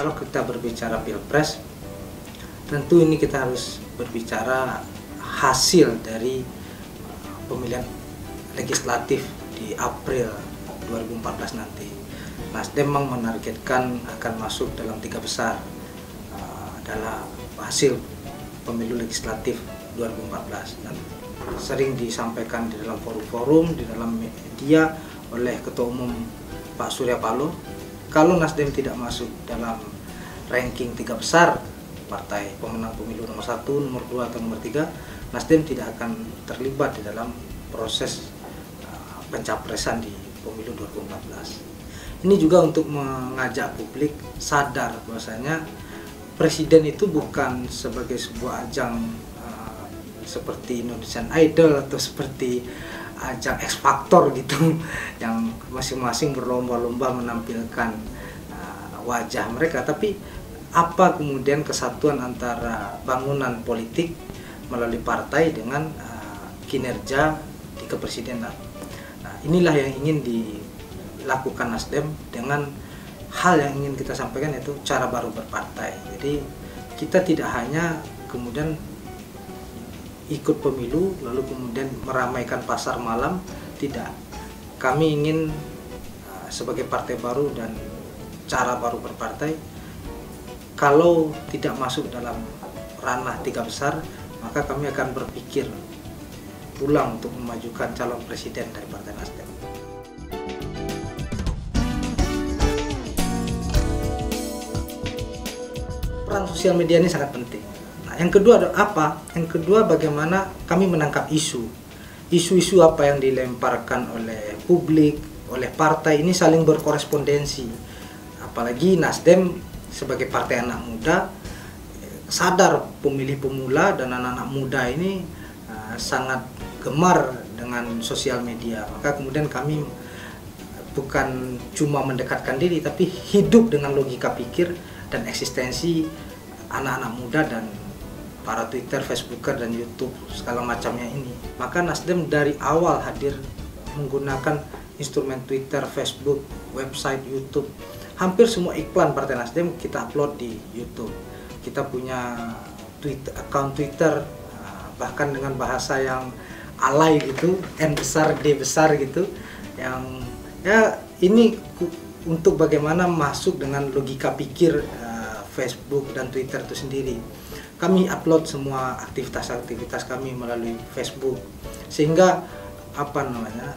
kalau kita berbicara pilpres, tentu ini kita harus berbicara hasil dari pemilihan legislatif di April 2014 nanti. Nasdem memang menargetkan akan masuk dalam 3 besar dalam hasil pemilu legislatif 2014, dan sering disampaikan di dalam forum-forum, di dalam media oleh Ketua Umum Pak Surya Paloh, kalau Nasdem tidak masuk dalam ranking 3 besar partai pemenang pemilu nomor 1, nomor 2, atau nomor 3, Nasdem tidak akan terlibat di dalam proses pencapresan di pemilu 2014. Ini juga untuk mengajak publik sadar bahwasanya presiden itu bukan sebagai sebuah ajang seperti Indonesian Idol atau seperti ajang X Factor gitu yang masing-masing berlomba-lomba menampilkan wajah mereka, tapi apa kemudian kesatuan antara bangunan politik melalui partai dengan kinerja di kepresidenan. Nah, inilah yang ingin dilakukan Nasdem dengan hal yang ingin kita sampaikan, yaitu cara baru berpartai. Jadi kita tidak hanya kemudian ikut pemilu lalu kemudian meramaikan pasar malam, tidak. Kami ingin sebagai partai baru dan cara baru berpartai, kalau tidak masuk dalam ranah 3 besar, maka kami akan berpikir ulang untuk memajukan calon presiden dari Partai Nasdem. Peran sosial media ini sangat penting. Nah, yang kedua adalah apa? Yang kedua, bagaimana kami menangkap isu-isu apa yang dilemparkan oleh publik, oleh partai, ini saling berkorespondensi. Apalagi Nasdem sebagai partai anak muda sadar pemilih pemula dan anak-anak muda ini sangat gemar dengan sosial media. Maka kemudian kami bukan cuma mendekatkan diri, tapi hidup dengan logika pikir dan eksistensi anak-anak muda dan para Twitter, Facebooker, dan YouTube segala macamnya ini. Maka Nasdem dari awal hadir menggunakan instrumen Twitter, Facebook, website, YouTube. Hampir semua iklan Partai Nasdem kita upload di YouTube. Kita punya account Twitter, bahkan dengan bahasa yang alay gitu, N besar, D besar gitu, yang ya ini untuk bagaimana masuk dengan logika pikir Facebook dan Twitter itu sendiri. Kami upload semua aktivitas-aktivitas kami melalui Facebook, sehingga apa namanya,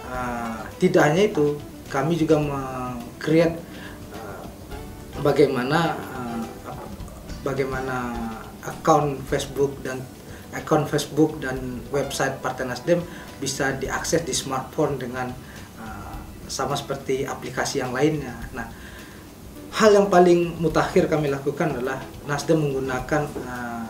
tidak hanya itu, kami juga meng-create bagaimana akun Facebook dan website Partai Nasdem bisa diakses di smartphone dengan sama seperti aplikasi yang lainnya. Nah, hal yang paling mutakhir kami lakukan adalah Nasdem menggunakan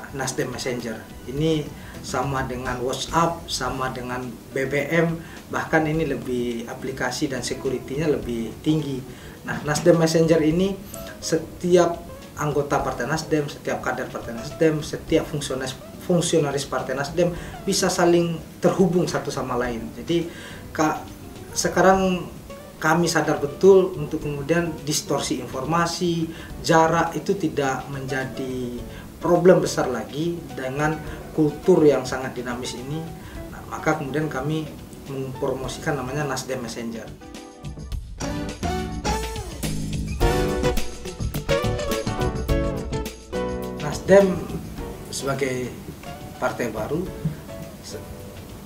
Nasdem Messenger. Ini sama dengan WhatsApp, sama dengan BBM, bahkan ini lebih aplikasi dan security-nya lebih tinggi. Nah, Nasdem Messenger ini setiap anggota Partai Nasdem, setiap kader Partai Nasdem, setiap fungsionaris Partai Nasdem bisa saling terhubung satu sama lain. Jadi sekarang kami sadar betul untuk kemudian distorsi informasi, jarak itu tidak menjadi problem besar lagi dengan kultur yang sangat dinamis ini. Nah, maka kemudian kami mempromosikan namanya Nasdem Messenger. Nasdem sebagai partai baru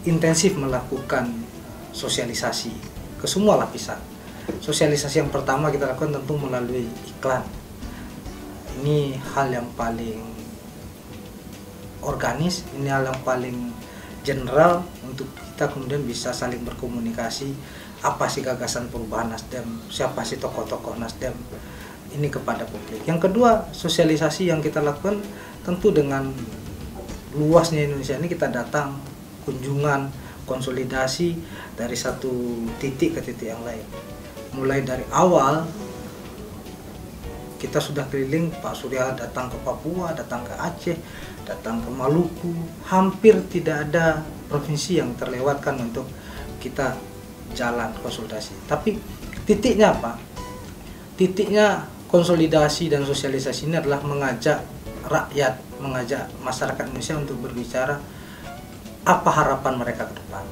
intensif melakukan sosialisasi ke semua lapisan. Sosialisasi yang pertama kita lakukan tentu melalui iklan. Ini hal yang paling organis, ini hal yang paling general untuk kita kemudian bisa saling berkomunikasi. Apa sih gagasan perubahan Nasdem, siapa sih tokoh-tokoh Nasdem ini kepada publik. Yang kedua, sosialisasi yang kita lakukan tentu dengan luasnya Indonesia ini, kita datang, kunjungan, konsolidasi dari satu titik ke titik yang lain. Mulai dari awal kita sudah keliling, Pak Surya datang ke Papua, datang ke Aceh, datang ke Maluku, hampir tidak ada provinsi yang terlewatkan untuk kita jalan konsultasi. Tapi titiknya apa? Titiknya konsolidasi dan sosialisasi ini adalah mengajak rakyat, mengajak masyarakat Indonesia untuk berbicara apa harapan mereka ke depan.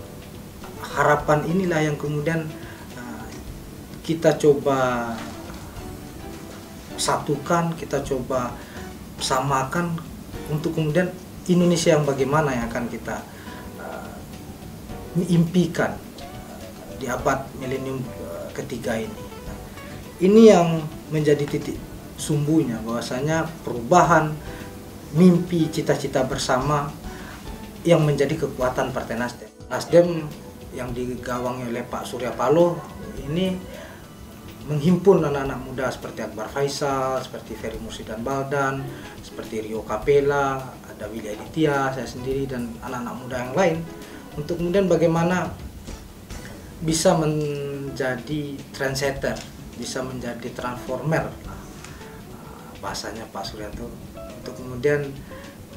Harapan inilah yang kemudian kita coba satukan, kita coba samakan untuk kemudian Indonesia yang bagaimana yang akan kita impikan di abad milenium ketiga ini. Ini yang menjadi titik sumbunya, bahwasanya perubahan, mimpi, cita-cita bersama yang menjadi kekuatan Partai Nasdem. Nasdem yang digawangi oleh Pak Surya Paloh ini menghimpun anak-anak muda seperti Akbar Faisal, seperti Ferry Mursidan Baldan, seperti Rio Capella, ada Willy Aditya, saya sendiri, dan anak-anak muda yang lain, untuk kemudian bagaimana bisa menjadi trendsetter, bisa menjadi transformer, bahasanya Pak Surya itu, untuk kemudian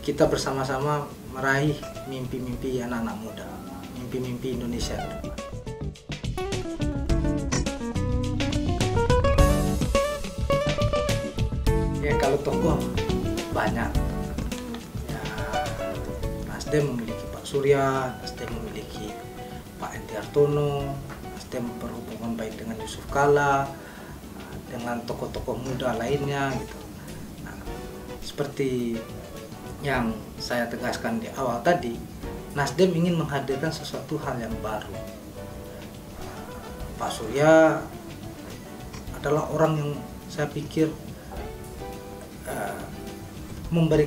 kita bersama-sama meraih mimpi-mimpi anak-anak muda, mimpi-mimpi Indonesia ke depan. Ya, kalau tokoh banyak ya, Nasdem memiliki Pak Surya, Nasdem memiliki Pak Hendy Hartono, Nasdem berhubungan baik dengan Yusuf Kalla, dengan tokoh-tokoh muda lainnya gitu. Nah, seperti yang saya tegaskan di awal tadi, Nasdem ingin menghadirkan sesuatu hal yang baru. Pak Surya adalah orang yang saya pikir memberi,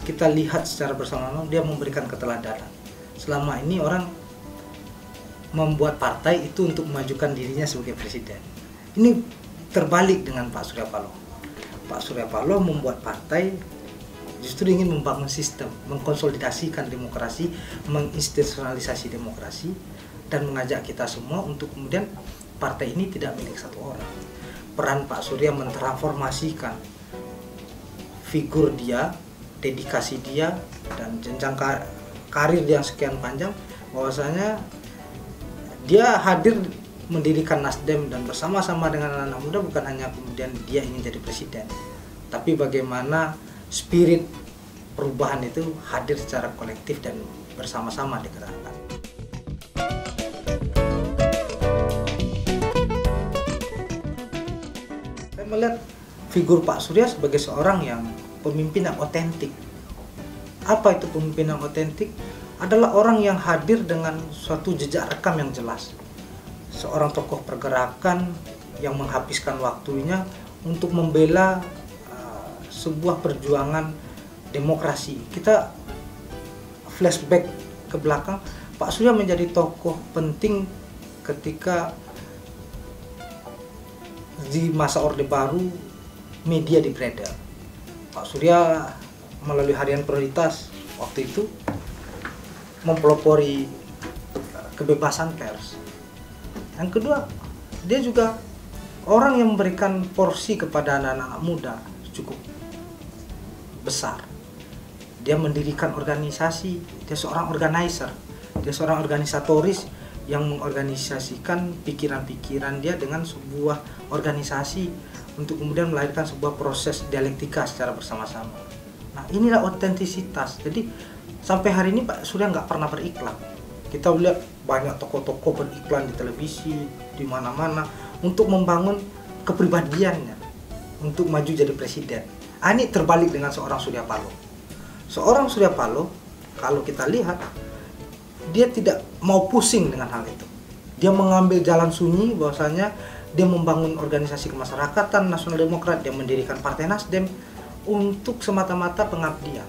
kita lihat secara bersama-sama, dia memberikan keteladanan. Selama ini orang membuat partai itu untuk memajukan dirinya sebagai presiden. Ini terbalik dengan Pak Surya Paloh. Pak Surya Paloh membuat partai justru ingin membangun sistem, mengkonsolidasikan demokrasi, menginstitusionalisasi demokrasi, dan mengajak kita semua untuk kemudian partai ini tidak milik satu orang. Peran Pak Surya mentransformasikan figur dia, dedikasi dia, dan jenjang karir yang sekian panjang, bahwasanya dia hadir mendirikan Nasdem dan bersama-sama dengan anak-anak muda, bukan hanya kemudian dia ingin jadi presiden, tapi bagaimana spirit perubahan itu hadir secara kolektif dan bersama-sama digerakkan. Saya melihat figur Pak Surya sebagai seorang yang pemimpin yang otentik. Apa itu pemimpin yang otentik? Adalah orang yang hadir dengan suatu jejak rekam yang jelas. Seorang tokoh pergerakan yang menghabiskan waktunya untuk membela sebuah perjuangan demokrasi. Kita flashback ke belakang, Pak Surya menjadi tokoh penting ketika di masa Orde Baru media dibredel. Pak Surya melalui harian prioritas waktu itu mempelopori kebebasan pers. Yang kedua, dia juga orang yang memberikan porsi kepada anak-anak muda cukup besar. Dia mendirikan organisasi, dia seorang organizer, dia seorang organisatoris yang mengorganisasikan pikiran-pikiran dia dengan sebuah organisasi untuk kemudian melahirkan sebuah proses dialektika secara bersama-sama. Nah, inilah otentisitas. Jadi sampai hari ini Pak Surya nggak pernah beriklan. Kita lihat banyak tokoh-tokoh beriklan di televisi, di mana-mana untuk membangun kepribadiannya, untuk maju jadi presiden. Ini terbalik dengan seorang Surya Paloh. Seorang Surya Paloh, kalau kita lihat, dia tidak mau pusing dengan hal itu. Dia mengambil jalan sunyi, bahwasanya dia membangun organisasi kemasyarakatan Nasional Demokrat, dia mendirikan Partai Nasdem untuk semata-mata pengabdian.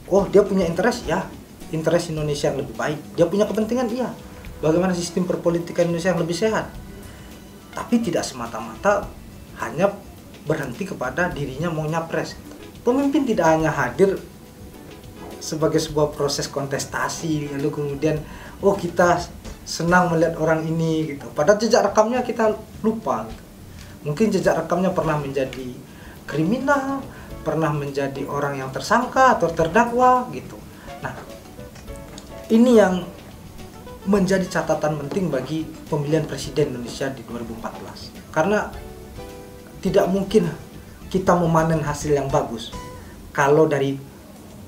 Oh, dia punya interest, ya, interest Indonesia yang lebih baik. Dia punya kepentingan, iya, bagaimana sistem perpolitikan Indonesia yang lebih sehat. Tapi tidak semata-mata hanya berhenti kepada dirinya mau nyapres. Pemimpin tidak hanya hadir sebagai sebuah proses kontestasi, lalu kemudian oh kita senang melihat orang ini gitu. Padahal jejak rekamnya kita lupa gitu. Mungkin jejak rekamnya pernah menjadi kriminal, pernah menjadi orang yang tersangka atau terdakwa gitu. Nah, ini yang menjadi catatan penting bagi pemilihan presiden Indonesia di 2014. Karena tidak mungkin kita memanen hasil yang bagus kalau dari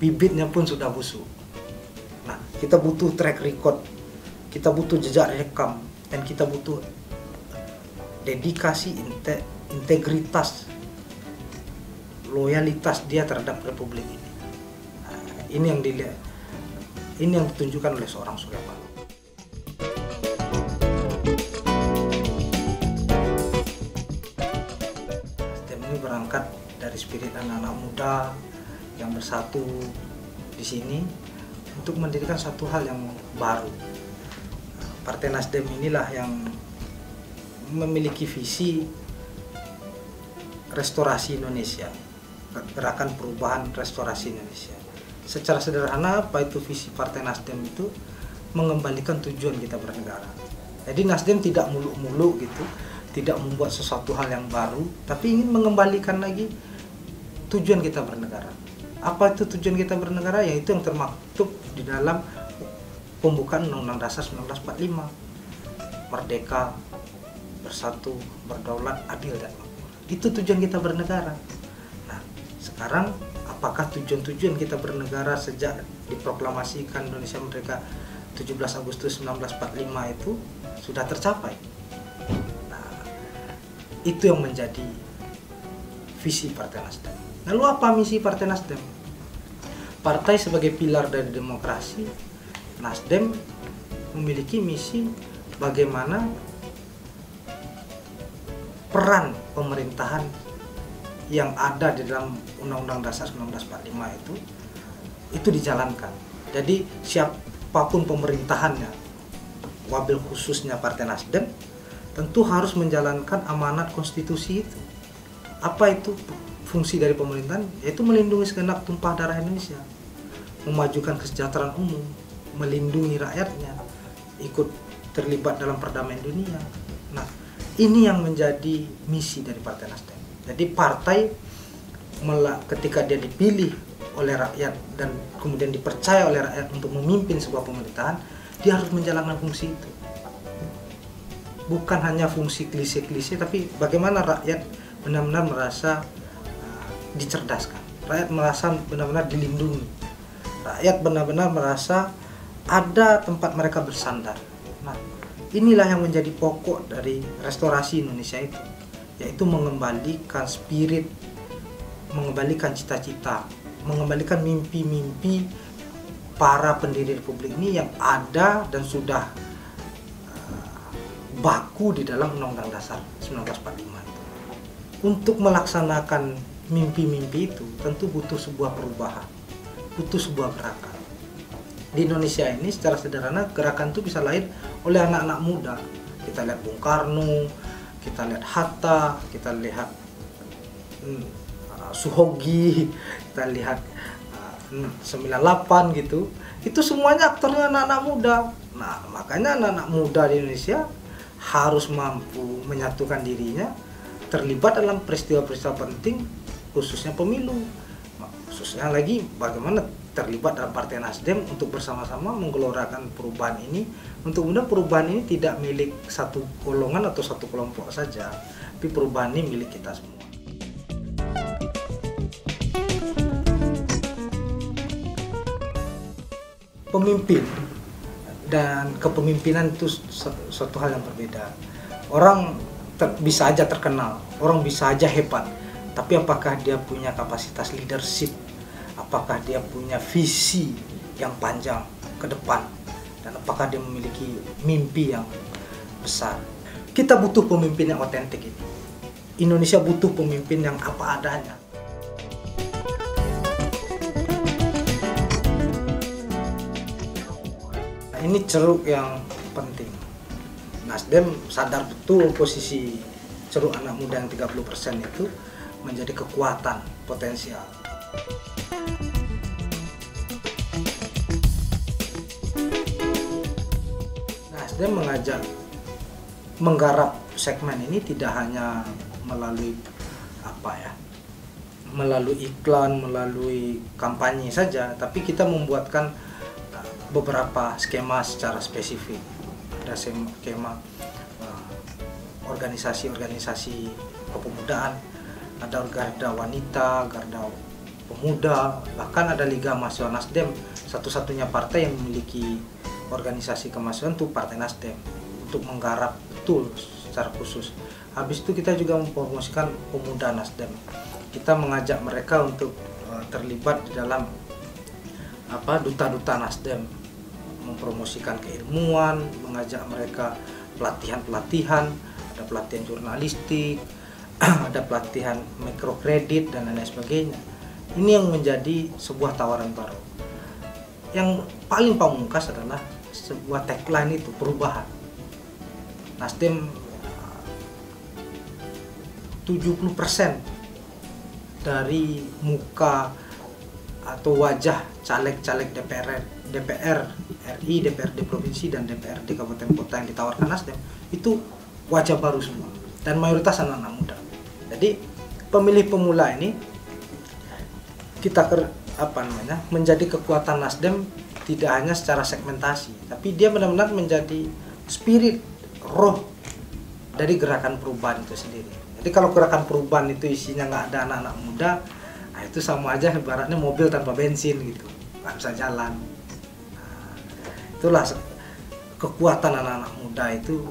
bibitnya pun sudah busuk. Nah, kita butuh track record, kita butuh jejak rekam, dan kita butuh dedikasi, integritas, loyalitas dia terhadap Republik ini. Nah, ini yang dilihat, ini yang ditunjukkan oleh seorang Surya Paloh. Ini berangkat dari spirit anak-anak muda yang bersatu di sini untuk mendirikan satu hal yang baru. Partai Nasdem inilah yang memiliki visi restorasi Indonesia, gerakan perubahan restorasi Indonesia. Secara sederhana, apa itu visi Partai Nasdem? Itu mengembalikan tujuan kita bernegara. Jadi Nasdem tidak muluk-muluk gitu, tidak membuat sesuatu hal yang baru, tapi ingin mengembalikan lagi tujuan kita bernegara. Apa itu tujuan kita bernegara? Yaitu yang termaktub di dalam pembukaan Undang-Undang Dasar 1945. Merdeka, bersatu, berdaulat, adil, dan makmur. Itu tujuan kita bernegara. Nah, sekarang apakah tujuan-tujuan kita bernegara sejak diproklamasikan Indonesia Merdeka 17 Agustus 1945 itu sudah tercapai? Itu yang menjadi visi Partai Nasdem. Lalu apa misi Partai Nasdem? Partai sebagai pilar dari demokrasi, Nasdem memiliki misi bagaimana peran pemerintahan yang ada di dalam Undang-Undang Dasar 1945 itu dijalankan. Jadi siapapun pemerintahannya, wabil khususnya Partai Nasdem, tentu harus menjalankan amanat konstitusi itu. Apa itu fungsi dari pemerintahan? Yaitu melindungi segenap tumpah darah Indonesia, memajukan kesejahteraan umum, melindungi rakyatnya, ikut terlibat dalam perdamaian dunia. Nah, ini yang menjadi misi dari Partai Nasdem. Jadi partai ketika dia dipilih oleh rakyat dan kemudian dipercaya oleh rakyat untuk memimpin sebuah pemerintahan, dia harus menjalankan fungsi itu. Bukan hanya fungsi klise-klise, tapi bagaimana rakyat benar-benar merasa dicerdaskan, rakyat merasa benar-benar dilindungi, rakyat benar-benar merasa ada tempat mereka bersandar. Nah, inilah yang menjadi pokok dari restorasi Indonesia itu, yaitu mengembalikan spirit, mengembalikan cita-cita, mengembalikan mimpi-mimpi para pendiri Republik ini yang ada dan sudah baku di dalam Undang-Undang Dasar 1945 itu. Untuk melaksanakan mimpi-mimpi itu tentu butuh sebuah perubahan, butuh sebuah gerakan. Di Indonesia ini secara sederhana gerakan itu bisa lahir oleh anak-anak muda. Kita lihat Bung Karno, kita lihat Hatta, kita lihat Suhogi, kita lihat 98 gitu. Itu semuanya aktornya anak-anak muda. Nah, makanya anak-anak muda di Indonesia harus mampu menyatukan dirinya, terlibat dalam peristiwa-peristiwa penting, khususnya pemilu. Khususnya lagi bagaimana terlibat dalam Partai Nasdem untuk bersama-sama menggelorakan perubahan ini. Untuk kemudian perubahan ini tidak milik satu golongan atau satu kelompok saja, tapi perubahan ini milik kita semua. Pemimpin dan kepemimpinan itu suatu hal yang berbeda. Orang bisa aja terkenal, orang bisa aja hebat, tapi apakah dia punya kapasitas leadership? Apakah dia punya visi yang panjang ke depan? Dan apakah dia memiliki mimpi yang besar? Kita butuh pemimpin yang otentik ini. Indonesia butuh pemimpin yang apa adanya. Ini ceruk yang penting. Nasdem sadar betul posisi ceruk anak muda yang 30% itu menjadi kekuatan potensial. Nasdem menggarap segmen ini tidak hanya melalui melalui iklan, melalui kampanye saja, tapi kita membuatkan beberapa skema secara spesifik. Ada skema organisasi-organisasi kepemudaan, ada Garda Wanita, Garda Pemuda, bahkan ada Liga Mahasiswa Nasdem. Satu-satunya partai yang memiliki organisasi kemahasiswaan itu Partai Nasdem, untuk menggarap betul secara khusus. Habis itu kita juga mempromosikan pemuda Nasdem. Kita mengajak mereka untuk terlibat di dalam duta-duta Nasdem, mempromosikan keilmuan, mengajak mereka pelatihan-pelatihan, ada pelatihan jurnalistik, ada pelatihan mikrokredit dan lain sebagainya. Ini yang menjadi sebuah tawaran baru. Yang paling pamungkas adalah sebuah tagline itu, perubahan. Nasdem 70% dari muka atau wajah caleg-caleg DPR RI, DPRD provinsi dan DPRD kabupaten kota yang ditawarkan Nasdem itu wajah baru semua dan mayoritas anak-anak muda. Jadi pemilih pemula ini kita menjadi kekuatan Nasdem tidak hanya secara segmentasi, tapi dia benar-benar menjadi spirit, roh dari gerakan perubahan itu sendiri. Jadi kalau gerakan perubahan itu isinya nggak ada anak-anak muda, nah itu sama aja ibaratnya mobil tanpa bensin gitu, nggak bisa jalan. Nah, itulah kekuatan anak-anak muda itu.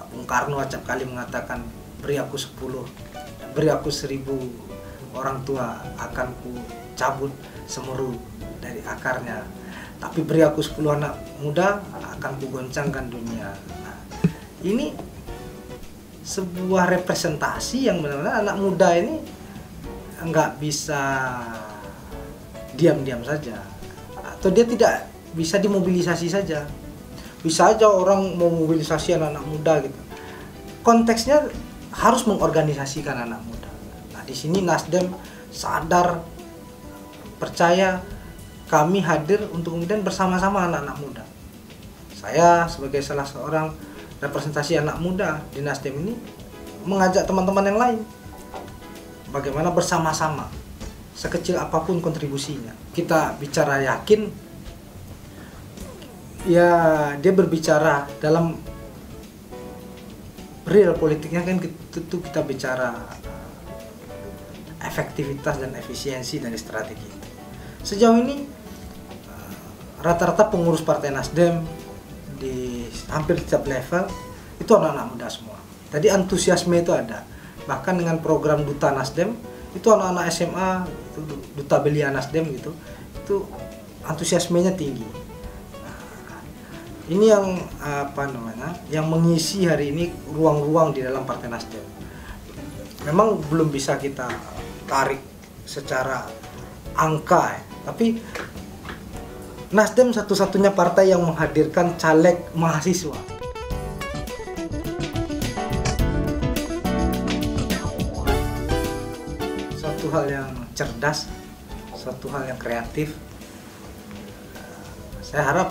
Bung Karno acap kali mengatakan, beri aku 1000 orang tua akan ku cabut semeru dari akarnya, tapi beri aku 10 anak muda akan ku goncangkan dunia. Nah, ini sebuah representasi yang benar-benar anak muda ini nggak bisa diam-diam saja, atau dia tidak bisa dimobilisasi saja. Bisa aja orang mau mobilisasi anak-anak muda gitu, konteksnya harus mengorganisasikan anak muda. Nah, di sini Nasdem sadar, percaya kami hadir untuk kemudian bersama-sama anak-anak muda. Saya sebagai salah seorang representasi anak muda di Nasdem ini mengajak teman-teman yang lain bagaimana bersama-sama, sekecil apapun kontribusinya. Kita bicara yakin, ya dia berbicara dalam real politiknya kan, tentu kita bicara efektivitas dan efisiensi dari strategi itu. Sejauh ini rata-rata pengurus Partai Nasdem di hampir setiap level itu anak-anak muda semua. Tadi antusiasme itu ada. Bahkan dengan program Duta Nasdem itu anak-anak SMA, itu Duta Belia Nasdem gitu, itu antusiasmenya tinggi. Ini yang yang mengisi hari ini ruang-ruang di dalam Partai Nasdem. Memang belum bisa kita tarik secara angka, tapi Nasdem satu-satunya partai yang menghadirkan caleg mahasiswa. Satu hal yang cerdas, satu hal yang kreatif. Saya harap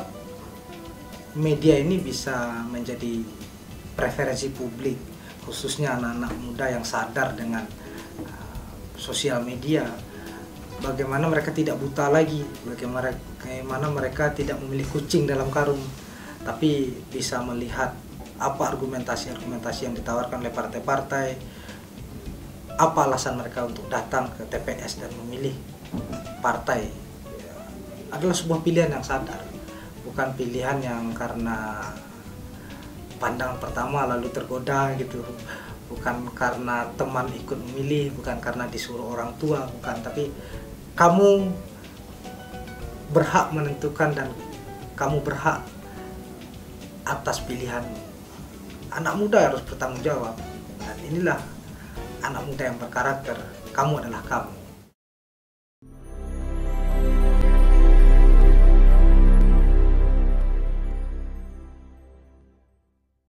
media ini bisa menjadi preferensi publik, khususnya anak-anak muda yang sadar dengan sosial media. Bagaimana mereka tidak buta lagi, bagaimana mereka tidak memilih kucing dalam karung, tapi bisa melihat apa argumentasi-argumentasi yang ditawarkan oleh partai-partai, apa alasan mereka untuk datang ke TPS dan memilih partai. Adalah sebuah pilihan yang sadar, bukan pilihan yang karena pandangan pertama lalu tergoda gitu, bukan karena teman ikut memilih, bukan karena disuruh orang tua, bukan, tapi kamu berhak menentukan dan kamu berhak atas pilihanmu. Anak muda harus bertanggung jawab, dan inilah anak muda yang berkarakter. Kamu adalah kamu.